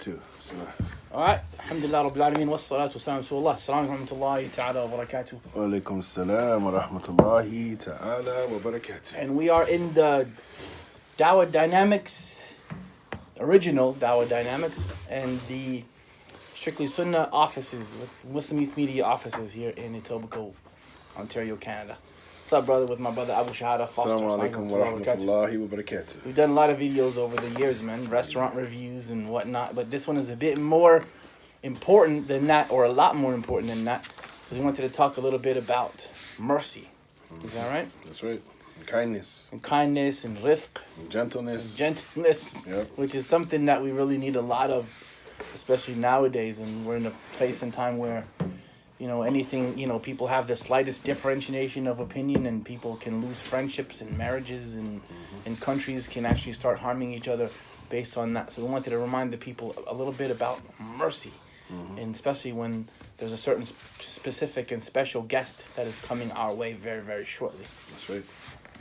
too. Bismillah. Alright, alhamdulillah rabbil alameen, wassalatu wassalamu ala rasulullah. Assalamu alaikum wa rahmatullahi ta'ala wa barakatuh. Wa alaikum assalam wa rahmatullahi ta'ala wa barakatuh. And we are in the Dawah Dynamics, original Dawah Dynamics, and the Strictly Sunnah offices, Muslim Youth Media offices here in Etobicoke, Ontario, Canada. What's up, brother, with my brother Abu Shahada Foster. Assalamu alaikum wa rahmatullahi wa barakatuh. We've done a lot of videos over the years, man, restaurant reviews and whatnot, but this one is a bit more important than that, or a lot more important than that, because we wanted to talk a little bit about mercy. Is that right? That's right. And kindness. And kindness and rifq. And gentleness. And gentleness, Yep. which is something that we really need a lot of, especially nowadays, and we're in a place and time where anything, people have the slightest differentiation of opinion, and people can lose friendships and marriages, and countries can actually start harming each other based on that. So we wanted to remind the people a little bit about mercy, and especially when there's a certain specific and special guest that is coming our way very, very shortly. That's right.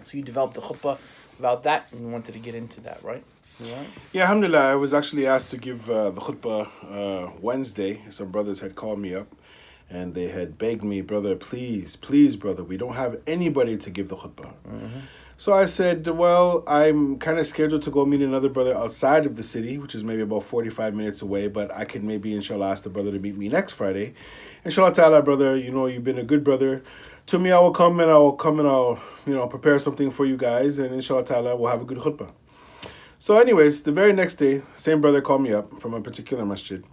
So you developed a khutbah about that, and we wanted to get into that, right? Yeah. Yeah, alhamdulillah, I was actually asked to give the khutbah Wednesday. Some brothers had called me up, and they had begged me, brother, please, brother, we don't have anybody to give the khutbah. So I said, well, I'm kind of scheduled to go meet another brother outside of the city, which is maybe about 45 minutes away, but I could maybe, inshallah, ask the brother to meet me next Friday. Inshallah ta'ala, brother, you've been a good brother to me. I'll come and I'll prepare something for you guys, and inshallah ta'ala, we'll have a good khutbah. So anyways, the very next day, same brother called me up from a particular masjid.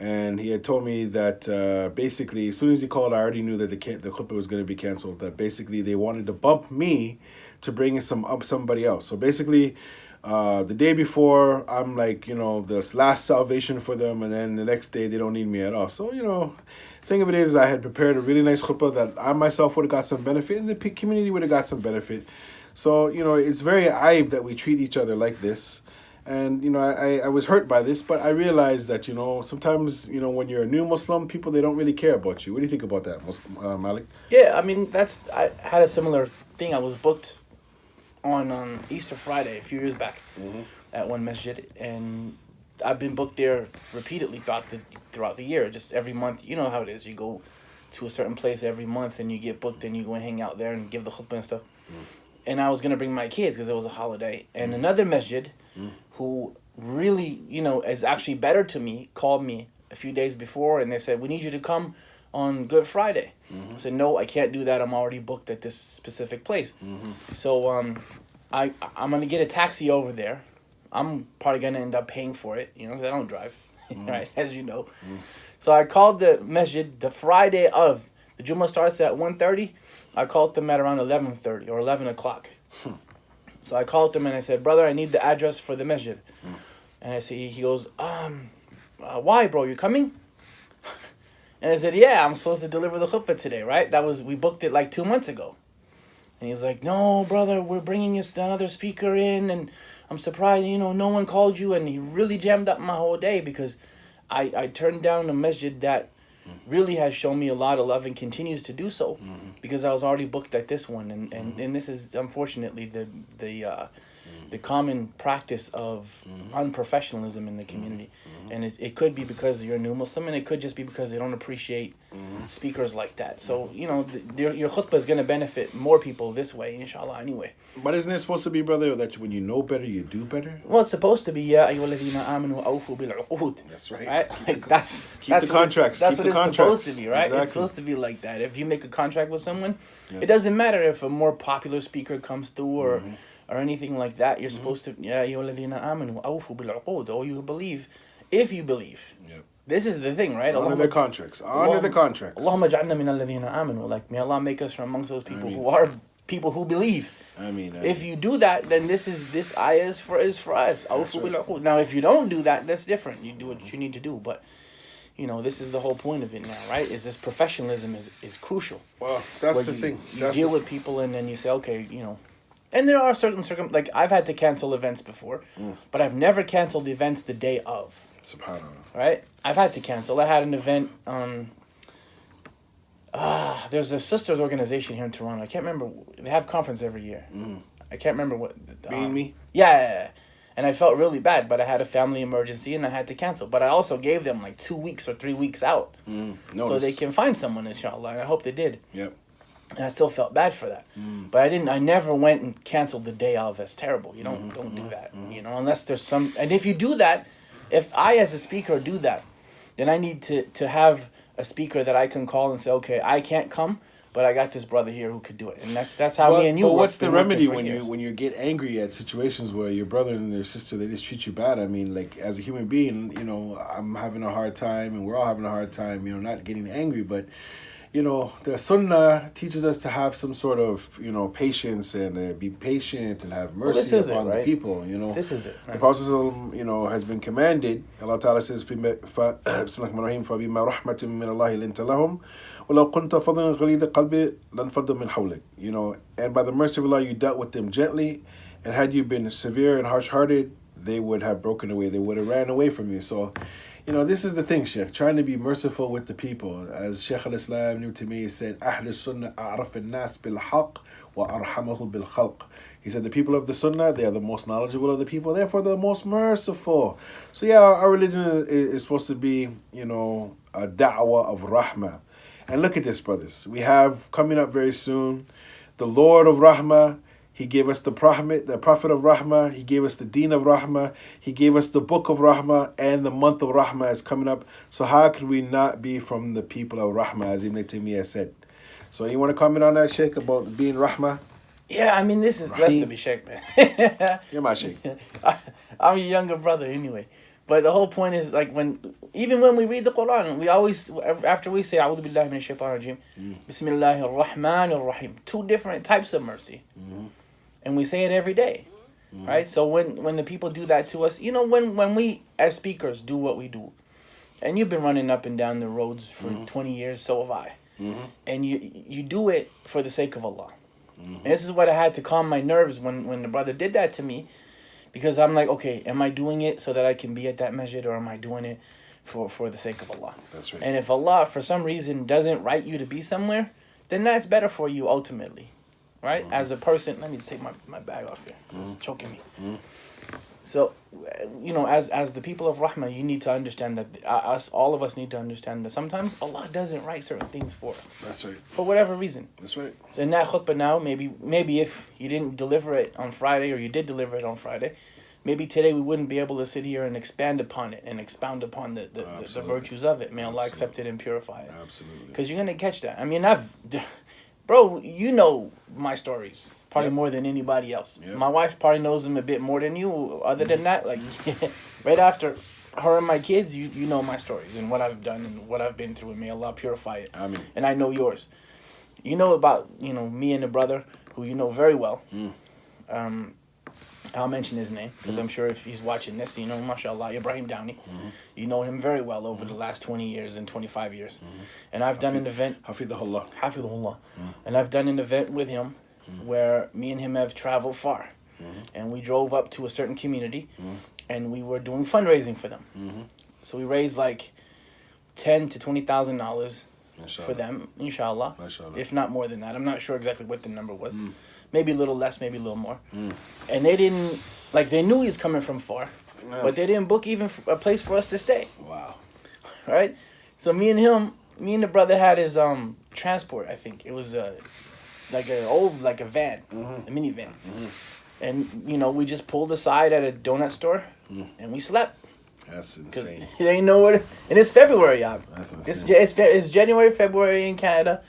And he had told me that basically, as soon as he called, I already knew that the khutbah was going to be canceled. That basically they wanted to bump me to bring in somebody else. So basically, the day before, I'm like, the last salvation for them. And then the next day, they don't need me at all. So, the thing of it is, I had prepared a really nice khutbah that I myself would have got some benefit, and the community would have got some benefit. So, it's very aib that we treat each other like this. And, I was hurt by this, but I realized that, sometimes, when you're a new Muslim, people, they don't really care about you. What do you think about that, Malik? Yeah, I mean, I had a similar thing. I was booked on Easter Friday a few years back at one masjid, and I've been booked there repeatedly throughout the year. Just every month, you know how it is. You go to a certain place every month, and you get booked, and you go and hang out there and give the khutbah and stuff. And I was going to bring my kids because it was a holiday. And another masjid who really, is actually better to me, called me a few days before, and they said, we need you to come on Good Friday. I said, no, I can't do that. I'm already booked at this specific place. So I'm going to get a taxi over there. I'm probably going to end up paying for it, because I don't drive, right, as you know. So I called the masjid the Friday of. The Jummah starts at 1:30. I called them at around 11:30 or 11 o'clock. So I called them and I said, brother, I need the address for the masjid. And he goes, why, bro? You coming? And I said, yeah, I'm supposed to deliver the khutbah today, right? We booked it like 2 months ago. And he's like, no, brother, we're bringing another speaker in, and I'm surprised, no one called you. And he really jammed up my whole day because I turned down a masjid that really has shown me a lot of love and continues to do so, because I was already booked at this one, and this is unfortunately the common practice of unprofessionalism in the community. And it could be because you're a new Muslim, and it could just be because they don't appreciate speakers like that. So your khutbah is going to benefit more people this way, inshallah, anyway. But isn't it supposed to be, brother, that when you know better, you do better? Well, it's supposed to be, ya ayyuhalladhina amanu awfu bil uqud. That's right. Keep the contracts. That's what it's supposed to be, right? Exactly. It's supposed to be like that. If you make a contract with someone, it doesn't matter if a more popular speaker comes through or anything like that. You're supposed to, ya ayyuhalladhina amanu awfu bil uqud. Or you believe, if you believe. Yep. This is the thing, right? Honor the contracts. Honor the contracts. Allahumma ja'alna min alladhina amanu. Like, may Allah make us from amongst those people who are people who believe. I mean, if you do that, then this ayah is for us. Right. Now, if you don't do that, that's different. You do what you need to do, but this is the whole point of it now, right? Is this professionalism is crucial. Well, that's the thing. You deal with people, and then you say, okay, and there are certain like I've had to cancel events before, but I've never canceled events the day of. SubhanAllah. Right? I've had to cancel. I had an event. There's a sisters organization here in Toronto. I can't remember. They have conference every year. I can't remember what. Me? Yeah. And I felt really bad, but I had a family emergency and I had to cancel. But I also gave them like 2 weeks or 3 weeks out. So they can find someone, inshallah. And I hope they did. Yep. And I still felt bad for that. But I never went and canceled the day of. That's terrible. You don't do that. You know, unless there's some, and if you do that, if I as a speaker do that, then I need to have a speaker that I can call and say, okay, I can't come, but I got this brother here who could do it. And that's how me and you But work. what's the remedy when years. you get angry at situations where your brother and your sister, they just treat you bad? I mean, like, as a human being, you know, I'm having a hard time and we're all having a hard time, you know, not getting angry, but you know, the Sunnah teaches us to have some sort of, you know, patience and be patient and have mercy upon the people, you know. This is it. Right? The Prophet, you know, has been commanded. Allah Ta'ala says, فَبِمَا رَحْمَةٍ مِّنَ اللَّهِ لِنْتَ لَهُمْ وَلَوْ كُنْتَ فَضًّا غَلِيظَ الْقَلْبِ لَانْفَضُّوا مِنْ حَوْلِكَ. You know, and by the mercy of Allah, you dealt with them gently, and had you been severe and harsh-hearted, they would have broken away. They would have ran away from you. So, you know, this is the thing, Sheikh, trying to be merciful with the people. As Sheikh al-Islam Ibn Taymiyyah said, أهل السنة أعرف الناس بالحق وأرحمه بالخلق. He said the people of the Sunnah, they are the most knowledgeable of the people, therefore the most merciful. So yeah, our religion is supposed to be, you know, a da'wah of rahmah. And look at this, brothers. We have coming up very soon, the Lord of Rahmah. He gave us the Prophet of Rahmah. He gave us the Deen of Rahmah. He gave us the Book of Rahmah. And the month of Rahmah is coming up. So how could we not be from the people of Rahmah, as Ibn Taymiyyah said? So you want to comment on that, Sheikh, about being Rahmah? Yeah, I mean, this is blessed to be Sheikh, man. You're my Sheikh. I'm your younger brother anyway. But the whole point is, like, even when we read the Quran, we always, after we say, A'udhu billahi minash shaitanir rajim, Bismillahir Rahmanir Rahim, 2 different types of mercy. And we say it every day, right? So when the people do that to us, you know, when we as speakers do what we do, and you've been running up and down the roads for 20 years, so have I, and you do it for the sake of Allah. And this is what I had to calm my nerves when the brother did that to me, because I'm like, okay, am I doing it so that I can be at that masjid, or am I doing it for the sake of Allah? That's right. And if Allah, for some reason, doesn't write you to be somewhere, then that's better for you ultimately. Right? As a person, let me just take my bag off here. It's choking me. So, you know, as the people of Rahmah, you need to understand that all of us need to understand that sometimes Allah doesn't write certain things for us. That's right. For whatever reason. That's right. So in that khutbah now, maybe if you didn't deliver it on Friday, or you did deliver it on Friday, maybe today we wouldn't be able to sit here and expand upon it and expound upon the virtues of it. May Allah accept it and purify it. Absolutely. Because you're going to catch that. I mean, Bro, you know my stories probably more than anybody else. Yep. My wife probably knows them a bit more than you. Other than that, like, right after her and my kids, you know my stories and what I've done and what I've been through, and may Allah purify it. Amen. And I know yours. You know about, you know, me and a brother who you know very well. I'll mention his name because I'm sure if he's watching this, you know, mashallah, Ibrahim Downey. You know him very well over the last 20 years and 25 years. And I've done an event. Hafidhullah. Hafidhullah. And I've done an event with him where me and him have traveled far. And we drove up to a certain community and we were doing fundraising for them. So we raised like $10,000 to $20,000 for them, inshallah. If not more than that. I'm not sure exactly what the number was. Maybe a little less, maybe a little more. And they didn't, like, they knew he was coming from far, but they didn't book even a place for us to stay. Wow. Right? So me and the brother had his transport, I think. It was like a van, a minivan. And, you know, we just pulled aside at a donut store and we slept. That's insane. They didn't know what, and it's February, y'all. That's insane. It's January, February in Canada,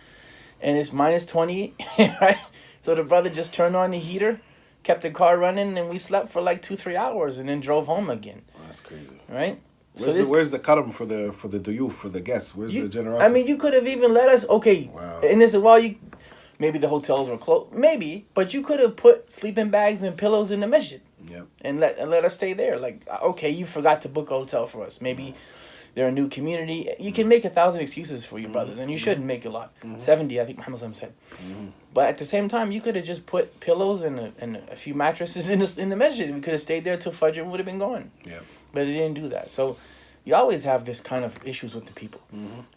and it's minus 20, right? So the brother just turned on the heater, kept the car running, and we slept for like 2-3 hours, and then drove home again. That's crazy. Right? Where's the karam for the duyuf, for the guests? Where's the generosity? I mean, you could have even let us. Okay. Wow. And this is maybe the hotels were closed. Maybe, but you could have put sleeping bags and pillows in the masjid. Yep. And let us stay there. Like, okay, you forgot to book a hotel for us. Maybe they're a new community. You can make 1,000 excuses for your brothers, and you shouldn't make a lot. 70, I think Muhammad said. But at the same time, you could have just put pillows and a few mattresses in the masjid. We could have stayed there till Fajr and would have been going. Yeah. But they didn't do that. So you always have this kind of issues with the people.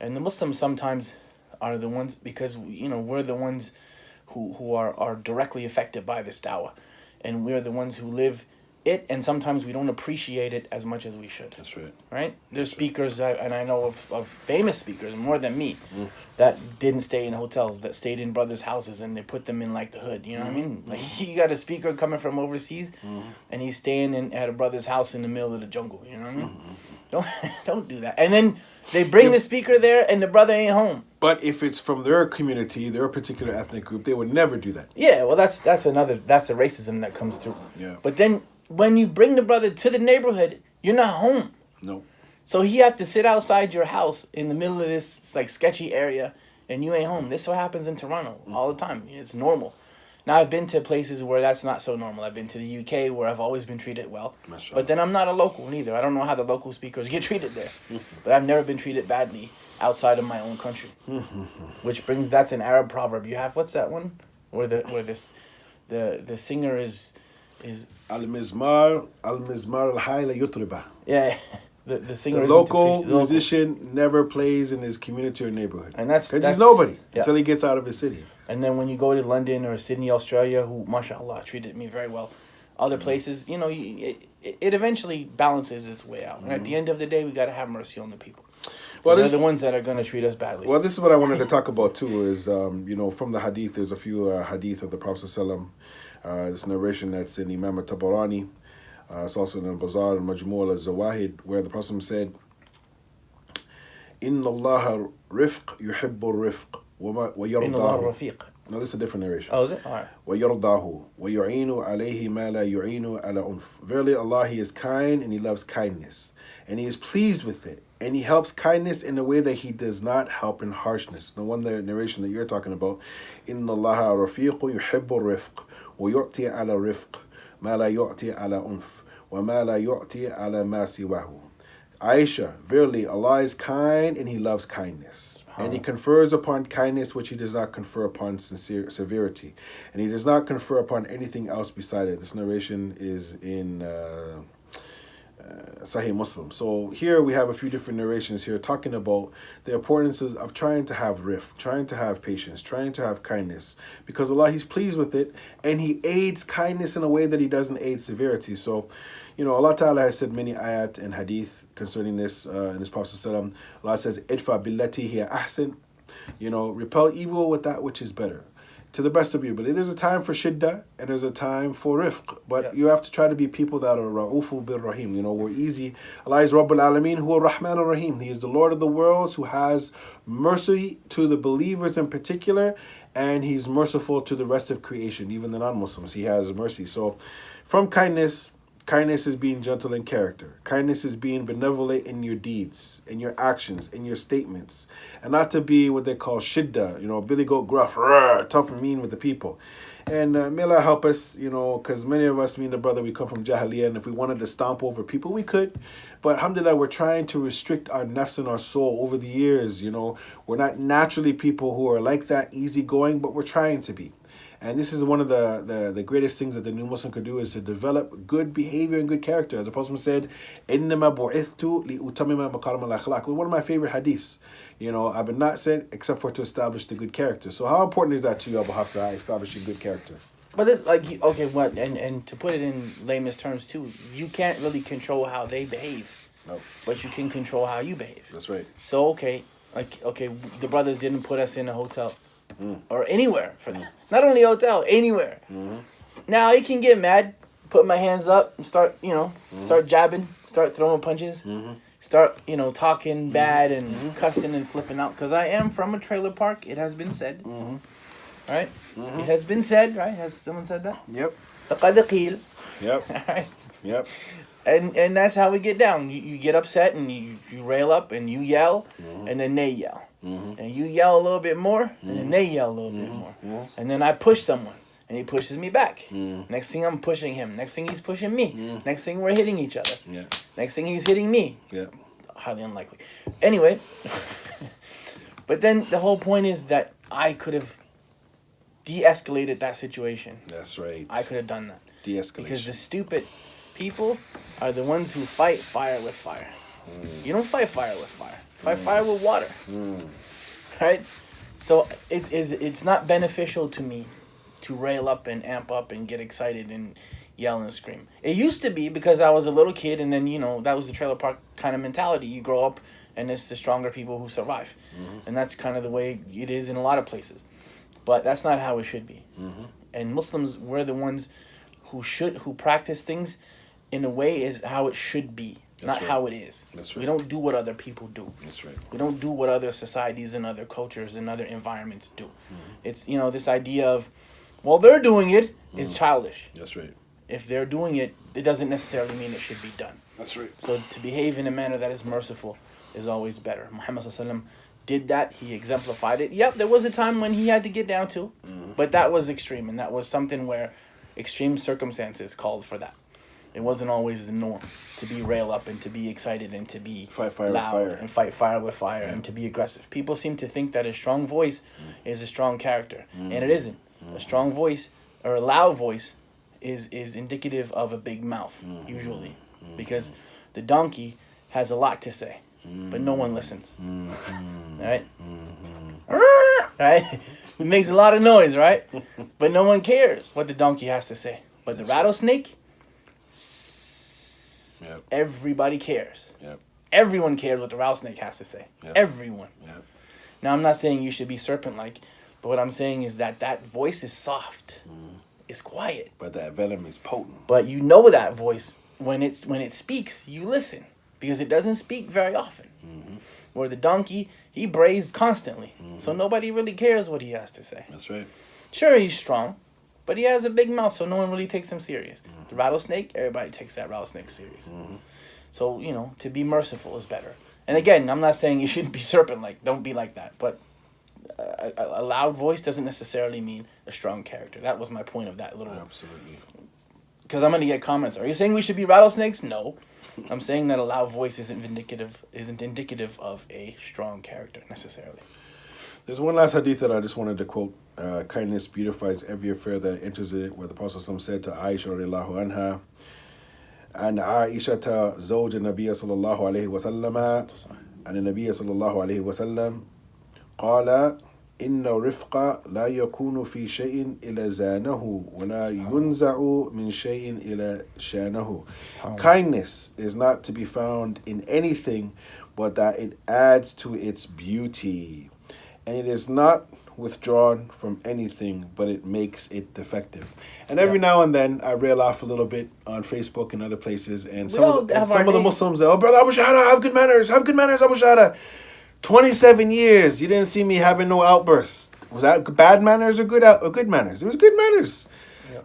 And the Muslims sometimes are the ones, because, you know, we're the ones who are directly affected by this dawah. And we're the ones who live it, and sometimes we don't appreciate it as much as we should. That's right. Right? There's speakers, and I know of famous speakers, more than me, that didn't stay in hotels, that stayed in brothers' houses, and they put them in, like, the hood. You know what I mean? Like, you got a speaker coming from overseas, and he's staying at a brother's house in the middle of the jungle. You know what I mean? Don't do that. And then they bring the speaker there, and the brother ain't home. But if it's from their community, their particular ethnic group, they would never do that. Yeah, well, that's the racism that comes through. Yeah. But then when you bring the brother to the neighborhood, you're not home. No. So he have to sit outside your house in the middle of this like sketchy area, and you ain't home. This is what happens in Toronto all the time. It's normal. Now I've been to places where that's not so normal. I've been to the UK where I've always been treated well. But then I'm not a local neither. I don't know how the local speakers get treated there. But I've never been treated badly outside of my own country. Which brings, that's an Arab proverb. You have, what's that one? Where the singer is Al-Mizmar al-Hay la yutriba. yeah. The singer, the local musician never plays in his community or neighborhood. And that's because he's nobody until he gets out of his city. And then when you go to London or Sydney, Australia, who, mashallah, treated me very well. Other places, you know, it eventually balances its way out. And at the end of the day, we got to have mercy on the people. Well, they're the ones that are going to treat us badly. Well, this is what I wanted to talk about, too, is, you know, from the hadith, there's a few hadith of the Prophet ﷺ. This narration that's in Imam al-Tabarani. It's also in al-Bazar al-Majmu' al-Zawahid, where the Prophet said, Inna Allah rifq yuhibbu rifq. Inna Allah rafiq. No, this is a different narration. Oh, is it? All right. وَيَرْضَاهُ وَيُعِينُ عَلَيْهِ مَا لَا يُعِينُ عَلَى أُنْفٍ. Verily Allah, He is kind and He loves kindness. And He is pleased with it. And He helps kindness in a way that He does not help in harshness. The one narration that you're talking about, إِنَّ اللَّهَ رَفِيقٌ يُحِبُّ الرِّفْقِ وَيُعْطِي عَلَى الرِّفْقِ مَا لَا يُعْطِي عَلَى أُنْفٍ وَمَا لَا يُعْطِي عَلى مَا سِوَاهُ. Aisha, verily Allah is kind and He loves kindness. And He confers upon kindness which He does not confer upon severity. And He does not confer upon anything else beside it. This narration is in Sahih Muslim. So here we have a few different narrations here talking about the importance of trying to have rifq, trying to have patience, trying to have kindness. Because Allah, He's pleased with it, and He aids kindness in a way that He doesn't aid severity. So, you know, Allah Ta'ala has said many ayat and hadith concerning this in His Prophet ﷺ. Allah says, Idfa billati hiya ahsan. You know, repel evil with that which is better. To the best of your ability. There's a time for shiddah and there's a time for rifq. But you have to try to be people that are ra'ufu bir rahim. You know, we're easy. Allah is Rabbul Alameen, who are Rahman ar-Rahim. He is the Lord of the worlds who has mercy to the believers in particular. And He's merciful to the rest of creation, even the non-Muslims. He has mercy. So from kindness is being gentle in character. Kindness is being benevolent in your deeds, in your actions, in your statements. And not to be what they call shidda, you know, Billy Goat gruff, rawr, tough and mean with the people. And may Allah help us, you know, because many of us, me and the brother, we come from Jahiliyyah, and if we wanted to stomp over people, we could. But alhamdulillah, we're trying to restrict our nafs and our soul over the years, you know. We're not naturally people who are like that, easygoing, but we're trying to be. And this is one of the greatest things that the new Muslim could do, is to develop good behavior and good character. As the Prophet said, إِنَّمَا بُعِثْتُ لِأُتَمِّمَ مَكَارِمَ الْأَخْلَاقِ. One of my favorite hadiths. You know, I've been not sent except for to establish the good character. So how important is that to you, Abu Hafsa, establishing good character? But it's like, okay, what, and to put it in layman's terms too, you can't really control how they behave. No. But you can control how you behave. That's right. So, okay, the brothers didn't put us in a hotel. Or anywhere for them. Not only a hotel, anywhere. Now he can get mad, put my hands up, and start jabbing, start throwing punches, start, talking bad and cussing and flipping out. Because I am from a trailer park, it has been said. Right? It has been said, right? Has someone said that? Yep. لَقَدْ قِيلَ. Yep. Right? Yep. And that's how we get down. You get upset and you rail up and you yell, and then they yell. And you yell a little bit more, and then they yell a little bit more. And then I push someone, and he pushes me back. Next thing I'm pushing him. Next thing he's pushing me. Next thing we're hitting each other. Yeah. Next thing he's hitting me. Yeah. Highly unlikely. Anyway, but then the whole point is that I could have de-escalated that situation. That's right. I could have done that. De-escalation. Because the stupid people are the ones who fight fire with fire. You don't fight fire with fire. Fight fire with water. Right? So it's not beneficial to me to rail up and amp up and get excited and yell and scream. It used to be because I was a little kid, and then that was the trailer park kind of mentality. You grow up, and it's the stronger people who survive, and that's kind of the way it is in a lot of places. But that's not how it should be. And Muslims, we're the ones who practice things in a way is how it should be, not how it is. That's right. We don't do what other people do. That's right. We don't do what other societies and other cultures and other environments do. It's this idea of, well, they're doing it is childish. That's right. If they're doing it, it doesn't necessarily mean it should be done. That's right. So to behave in a manner that is merciful is always better. Muhammad ﷺ did that. He exemplified it. Yep, there was a time when he had to get down to, but that was extreme, and that was something where extreme circumstances called for that. It wasn't always the norm to be rail up and to be excited and to be Fight fire loud with fire. and fight fire with fire and to be aggressive. People seem to think that a strong voice is a strong character, and it isn't. A strong voice or a loud voice is indicative of a big mouth, usually, because the donkey has a lot to say, but no one listens. Right? Right? It makes a lot of noise, right? But no one cares what the donkey has to say. But the rattlesnake, everybody cares. Everyone cares what the rattlesnake has to say. Everyone. Now, I'm not saying you should be serpent-like, but what I'm saying is that voice is soft. It's quiet. But that venom is potent. But you know that voice when it speaks, you listen because it doesn't speak very often. Where the donkey, he brays constantly, so nobody really cares what he has to say. That's right. Sure, he's strong, but he has a big mouth, so no one really takes him serious. The rattlesnake, everybody takes that rattlesnake serious. So to be merciful is better. And again, I'm not saying you shouldn't be serpent-like. Don't be like that. But a loud voice doesn't necessarily mean a strong character. That was my point of that little. Absolutely. Because I'm going to get comments. Are you saying we should be rattlesnakes? No. I'm saying that a loud voice isn't indicative of a strong character necessarily. There's one last hadith that I just wanted to quote. Kindness beautifies every affair that enters it, where the Prophet said to Aisha radiallahu anha, and Aisha zawj al-Nabiy sallallahu alayhi wa sallam, and the Nabiy sallallahu alayhi wa sallam, قال إن رفق لا يكون في شيء إلا زانه ولا ينزع من شيء إلا شانه. Kindness is not to be found in anything but that it adds to its beauty, and it is not withdrawn from anything but it makes it defective. And every now and then I rail off a little bit on Facebook and other places, and some of the Muslims, oh brother Abu Shahada, have good manners Abu Shahada. 27 years, you didn't see me having no outbursts. Was that bad manners or good manners? It was good manners.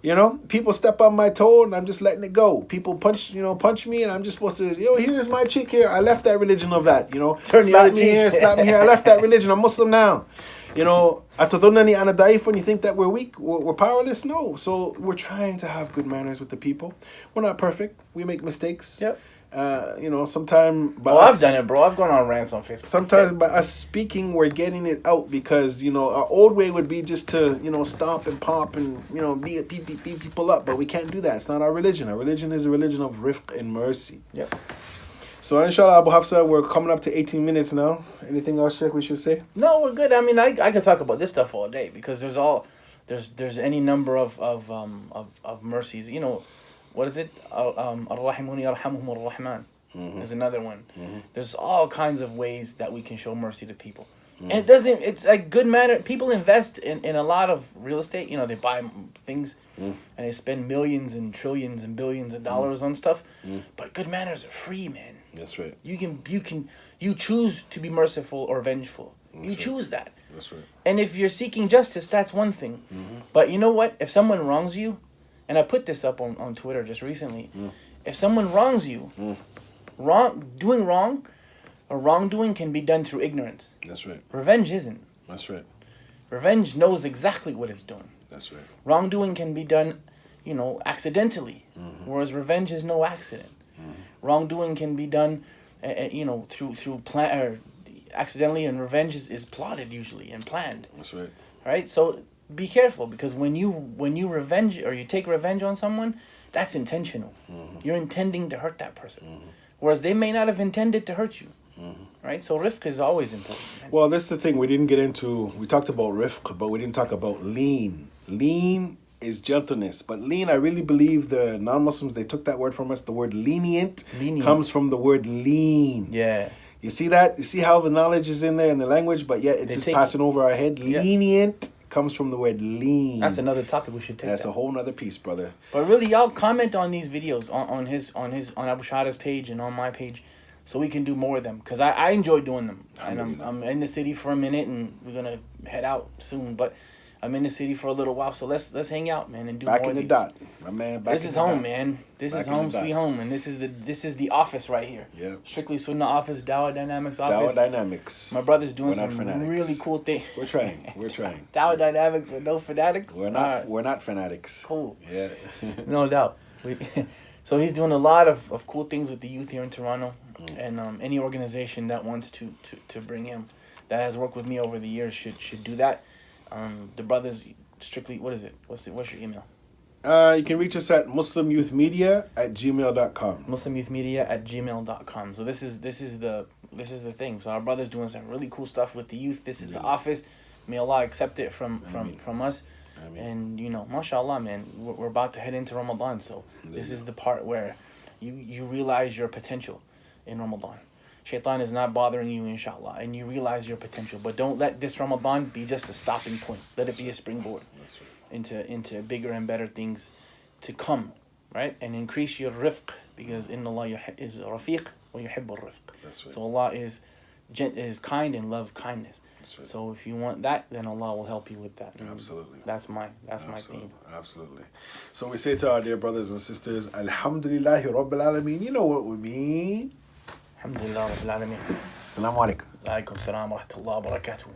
Yep. People step on my toe and I'm just letting it go. People punch me and I'm just supposed to, here's my cheek here. I left that religion of that, slap me here. I left that religion. I'm Muslim now. Atadunani ana daif, when you think that we're weak, we're powerless? No. So we're trying to have good manners with the people. We're not perfect. We make mistakes. Yep. Sometimes. I've done it, bro. I've gone on rants on Facebook. Sometimes by us speaking, we're getting it out because our old way would be just to stomp and pop and beat people up, but we can't do that. It's not our religion. Our religion is a religion of rifq and mercy. Yep. So inshallah, Abu Hafsa, we're coming up to 18 minutes now. Anything else, Sheikh, we should say? No, we're good. I mean, I could talk about this stuff all day because there's any number of mercies. What is it? Ar-Rahimuni yarhamuhum ar-Rahman. There's another one. There's all kinds of ways that we can show mercy to people. And it's a good manner. People invest in a lot of real estate. They buy things and they spend millions and trillions and billions of dollars on stuff. But good manners are free, man. That's right. You choose to be merciful or vengeful. You choose that. That's right. And if you're seeking justice, that's one thing. But you know what? If someone wrongs you, and I put this up on Twitter just recently. If someone wrongs you, doing wrong or wrongdoing can be done through ignorance. That's right. Revenge isn't. That's right. Revenge knows exactly what it's doing. That's right. Wrongdoing can be done, accidentally, whereas revenge is no accident. Wrongdoing can be done, through plan or accidentally, and revenge is plotted usually and planned. That's right. Right? So be careful, because when you revenge or you take revenge on someone, that's intentional. You're intending to hurt that person, whereas they may not have intended to hurt you. Right? So rifq is always important. Well, that's the thing we didn't get into. We talked about rifq, but we didn't talk about lean. Lean is gentleness. But lean, I really believe the non-Muslims, they took that word from us. The word lenient comes from the word lean. Yeah. You see that? You see how the knowledge is in there in the language, but yet it's just passing over our head? Yeah. Lenient comes from the word lean. That's another topic we should take. That's a whole nother piece, brother. But really, y'all comment on these videos on Abu Shada's page and on my page, so we can do more of them. Because I enjoy doing them. And I'm in the city for a minute, and we're gonna head out soon. But I'm in the city for a little while, so let's hang out, man, and do back more. In the dot, my man. This is home, man. This is home, sweet home, and this is the office right here. Yeah. Strictly Sunnah office, Dawah Dynamics office. Dawah Dynamics. My brother's doing some really cool things. We're trying. Dawah Dynamics with no fanatics. We're not fanatics. Cool. Yeah. No doubt. So he's doing a lot of cool things with the youth here in Toronto, and any organization that wants to bring him, that has worked with me over the years, should do that. The brothers strictly, what is it? What's your email? You can reach us at muslimyouthmedia@gmail.com. muslimyouthmedia@gmail.com. So this is the thing. So our brother's doing some really cool stuff with the youth. This is the office. May Allah accept it from us. And mashallah, man, we're about to head into Ramadan, so this is the part where you realize your potential in Ramadan. Shaitan is not bothering you, inshallah, and you realize your potential. But don't let this Ramadan be just a stopping point. Let it be a springboard into bigger and better things to come, right? And increase your rifq, because inna Allah is rafiq wa yuhibbu rifq. So Allah is kind and loves kindness. Right. So if you want that, then Allah will help you with that. Absolutely. That's my theme. Absolutely. So we say to our dear brothers and sisters, Alhamdulillahi Rabbil Alameen. You know what we mean. Alhamdulillah Rabbil Alameen. Assalamu alaikum. Alaikum salam wa rahmatullahi wa barakatuh.